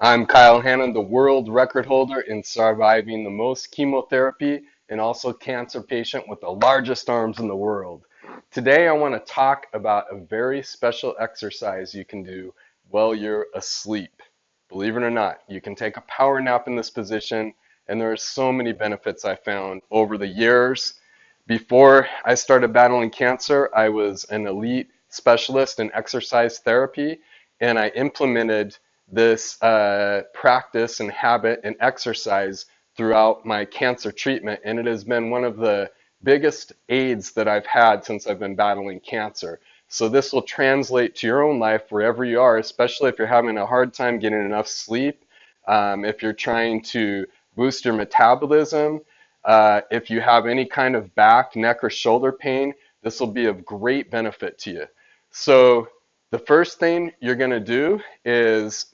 I'm Kyle Hanan, the world record holder in surviving the most chemotherapy and also cancer patient with the largest arms in the world. Today, I want to talk about a very special exercise you can do while you're asleep. Believe it or not, you can take a power nap in this position, and there are so many benefits I found over the years. Before I started battling cancer, I was an elite specialist in exercise therapy, and I implemented this practice and habit and exercise throughout my cancer treatment, and it has been one of the biggest aids that I've had since I've been battling cancer. So this will translate to your own life wherever you are, especially if you're having a hard time getting enough sleep, if you're trying to boost your metabolism, if you have any kind of back, neck, or shoulder pain, this will be of great benefit to you. So the first thing you're going to do is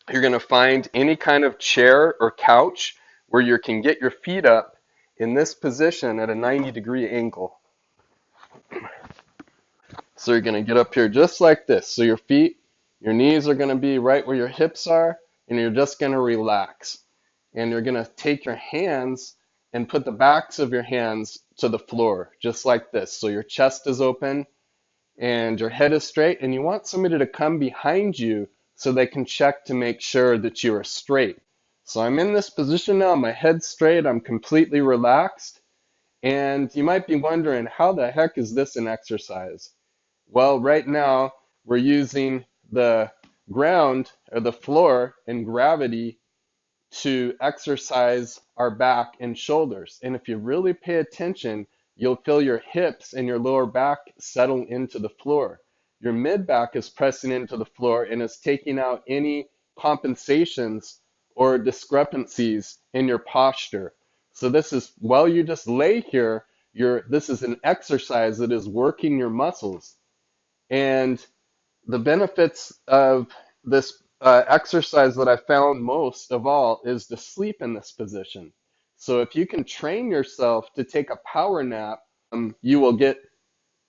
you're going to find any kind of chair or couch where you can get your feet up in this position at a 90-degree angle. So you're going to get up here just like this. So your feet, your knees are going to be right where your hips are, and you're just going to relax. And you're going to take your hands and put the backs of your hands to the floor, just like this. So your chest is open and your head is straight, and you want somebody to come behind you so they can check to make sure that you are straight. So I'm in this position now, my head's straight, I'm completely relaxed, and you might be wondering, how the heck is this an exercise? Well, right now we're using the ground or the floor and gravity to exercise our back and shoulders. And if you really pay attention, you'll feel your hips and your lower back settle into the floor. Your mid back is pressing into the floor and is taking out any compensations or discrepancies in your posture. So this is, while you just lay here, this is an exercise that is working your muscles. And the benefits of this exercise that I found most of all is to sleep in this position. So if you can train yourself to take a power nap, you will get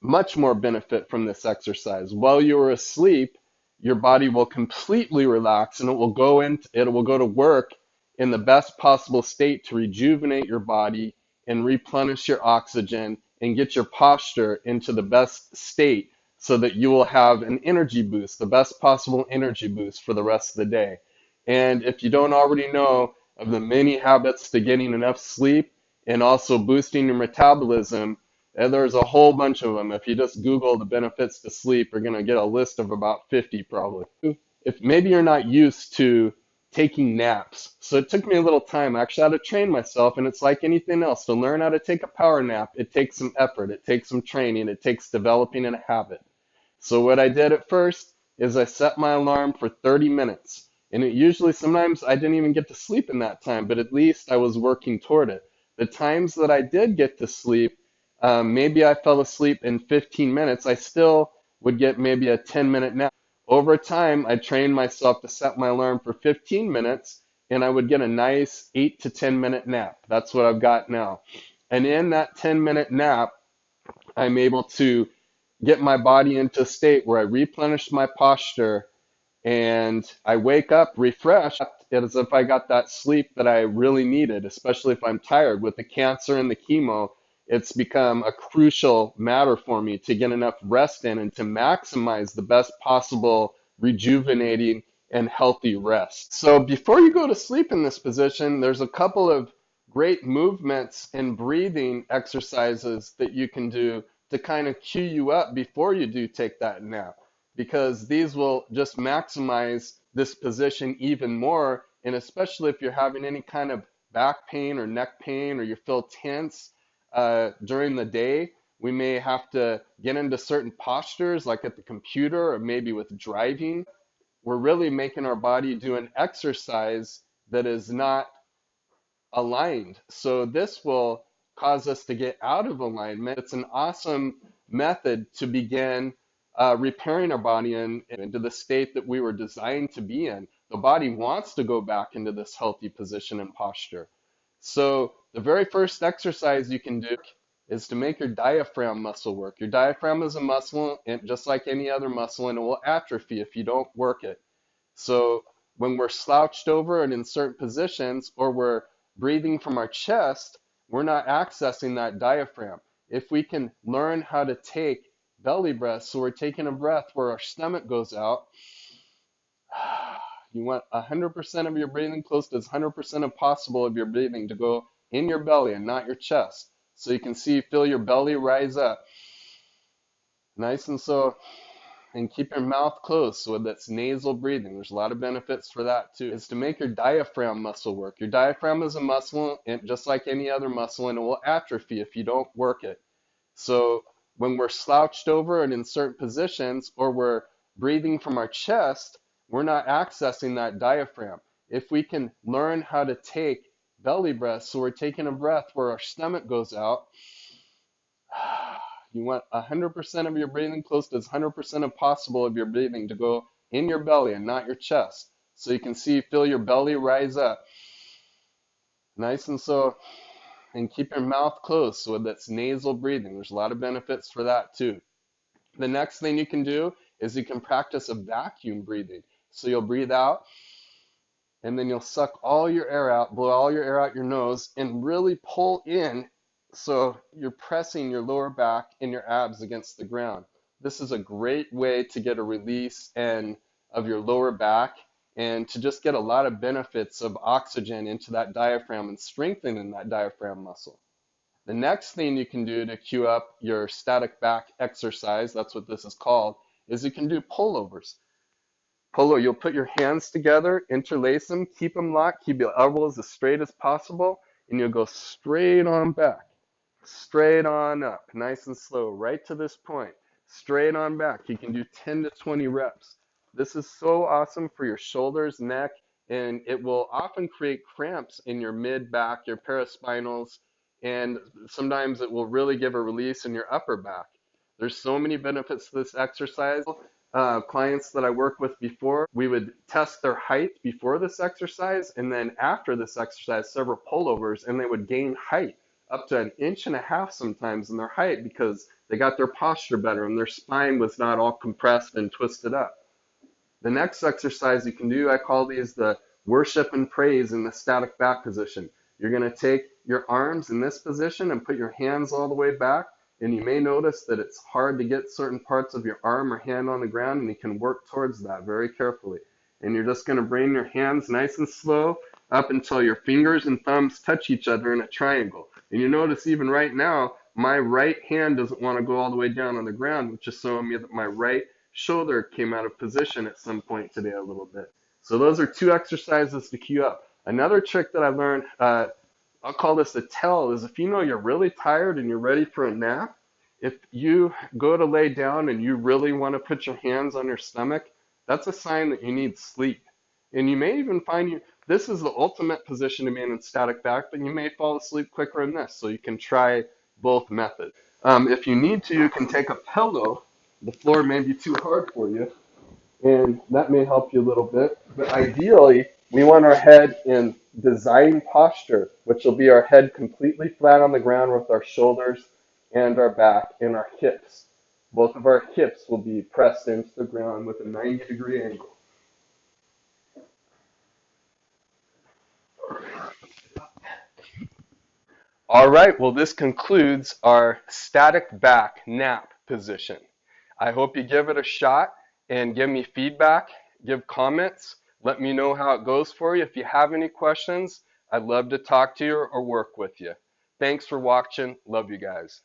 much more benefit from this exercise. While you are asleep, your body will completely relax and it will go to work in the best possible state to rejuvenate your body and replenish your oxygen and get your posture into the best state so that you will have an energy boost, the best possible energy boost for the rest of the day. And if you don't already know of the many habits to getting enough sleep and also boosting your metabolism, and there's a whole bunch of them. If you just Google the benefits to sleep, you're going to get a list of about 50 probably. If maybe you're not used to taking naps, so it took me a little time. I actually had to train myself, and it's like anything else. To learn how to take a power nap, it takes some effort, it takes some training, it takes developing a habit. So what I did at first is I set my alarm for 30 minutes. And it usually, sometimes I didn't even get to sleep in that time, but at least I was working toward it. The times that I did get to sleep, maybe I fell asleep in 15 minutes. I still would get maybe a 10-minute nap. Over time, I trained myself to set my alarm for 15 minutes, and I would get a nice 8 to 10-minute nap. That's what I've got now. And in that 10-minute nap, I'm able to get my body into a state where I replenish my posture and I wake up refreshed as if I got that sleep that I really needed, especially if I'm tired. With the cancer and the chemo, it's become a crucial matter for me to get enough rest in and to maximize the best possible rejuvenating and healthy rest. So before you go to sleep in this position, there's a couple of great movements and breathing exercises that you can do to kind of cue you up before you do take that nap, because these will just maximize this position even more. And especially if you're having any kind of back pain or neck pain or you feel tense during the day, we may have to get into certain postures like at the computer or maybe with driving. We're really making our body do an exercise that is not aligned. So this will cause us to get out of alignment. It's an awesome method to begin repairing our body into the state that we were designed to be in. The body wants to go back into this healthy position and posture. So the very first exercise you can do is to make your diaphragm muscle work. Your diaphragm is a muscle, and just like any other muscle, and it will atrophy if you don't work it. So when we're slouched over and in certain positions, or we're breathing from our chest, we're not accessing that diaphragm. If we can learn how to take belly breaths, so we're taking a breath where our stomach goes out, you want 100% of your breathing, close to as 100% of possible of your breathing to go in your belly and not your chest. So you can feel your belly rise up. Nice and slow. And keep your mouth closed so that's nasal breathing. There's a lot of benefits for that too. Is to make your diaphragm muscle work. Your diaphragm is a muscle, and just like any other muscle, and it will atrophy if you don't work it. So when we're slouched over and in certain positions, or we're breathing from our chest, we're not accessing that diaphragm. If we can learn how to take belly breaths, so we're taking a breath where our stomach goes out, you want 100% of your breathing, close to as 100% of possible of your breathing to go in your belly and not your chest. So you can feel your belly rise up. Nice and slow. And keep your mouth closed so that's nasal breathing. There's a lot of benefits for that too. The next thing you can do is you can practice a vacuum breathing. So you'll breathe out, and then you'll suck all your air out, blow all your air out your nose, and really pull in so you're pressing your lower back and your abs against the ground. This is a great way to get a release of your lower back and to just get a lot of benefits of oxygen into that diaphragm and strengthening that diaphragm muscle. The next thing you can do to cue up your static back exercise, that's what this is called, is you can do pullovers. You'll put your hands together, interlace them, keep them locked, keep your elbows as straight as possible, and you'll go straight on back, straight on up, nice and slow, right to this point, straight on back. You can do 10 to 20 reps. This is so awesome for your shoulders, neck, and it will often create cramps in your mid-back, your paraspinals, and sometimes it will really give a release in your upper back. There's so many benefits to this exercise. Clients that I worked with before, we would test their height before this exercise, and then after this exercise, several pullovers, and they would gain height up to 1.5 inches sometimes in their height because they got their posture better and their spine was not all compressed and twisted up. The next exercise you can do, I call these the worship and praise in the static back position. You're going to take your arms in this position and put your hands all the way back. And you may notice that it's hard to get certain parts of your arm or hand on the ground, and you can work towards that very carefully. And you're just going to bring your hands nice and slow up until your fingers and thumbs touch each other in a triangle. And you notice even right now, my right hand doesn't want to go all the way down on the ground, which is showing me that my right shoulder came out of position at some point today a little bit. So those are 2 exercises to cue up. Another trick that I learned, I'll call this a tell, is if you know you're really tired and you're ready for a nap, if you go to lay down and you really want to put your hands on your stomach, that's a sign that you need sleep. And you may even find this is the ultimate position to be in static back, but you may fall asleep quicker in this, so you can try both methods. If you need to, you can take a pillow. The floor may be too hard for you, and that may help you a little bit. But ideally, we want our head in design posture, which will be our head completely flat on the ground with our shoulders and our back and our hips. Both of our hips will be pressed into the ground with a 90-degree angle. All right, well, this concludes our static back nap position. I hope you give it a shot and give me feedback, give comments, let me know how it goes for you. If you have any questions, I'd love to talk to you or work with you. Thanks for watching. Love you guys.